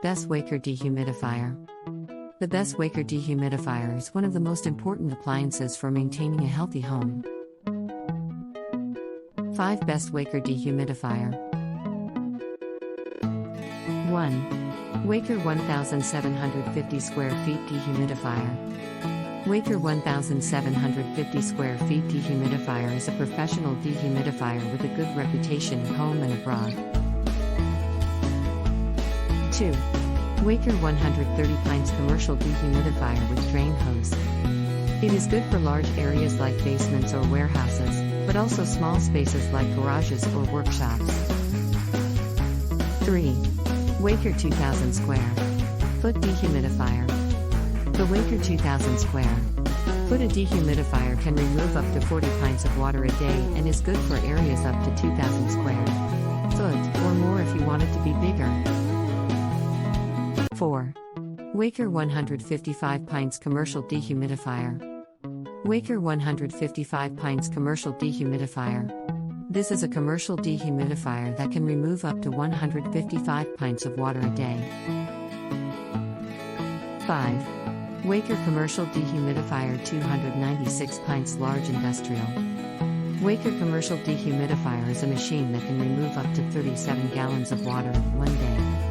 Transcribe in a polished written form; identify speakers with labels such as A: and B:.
A: Best Waykar Dehumidifier. The Best Waykar Dehumidifier is one of the most important appliances for maintaining a healthy home. 5 Best Waykar Dehumidifier. 1. Waykar 1750 square feet dehumidifier. Waykar 1750 square feet dehumidifier is a professional dehumidifier with a good reputation at home and abroad. 2. Waykar 130 pints commercial dehumidifier with drain hose. It is good for large areas like basements or warehouses, but also small spaces like garages or workshops. 3. Waykar 2000 square foot dehumidifier. The Waykar 2000 square foot dehumidifier can remove up to 40 pints of water a day and is good for areas up to 2000 square foot or more if you want it to be bigger. 4. Waykar 155 pints commercial dehumidifier. Waykar 155 pints commercial dehumidifier. This is a commercial dehumidifier that can remove up to 155 pints of water a day. 5. Waykar commercial dehumidifier 296 pints large industrial. Waykar commercial dehumidifier is a machine that can remove up to 37 gallons of water in one day.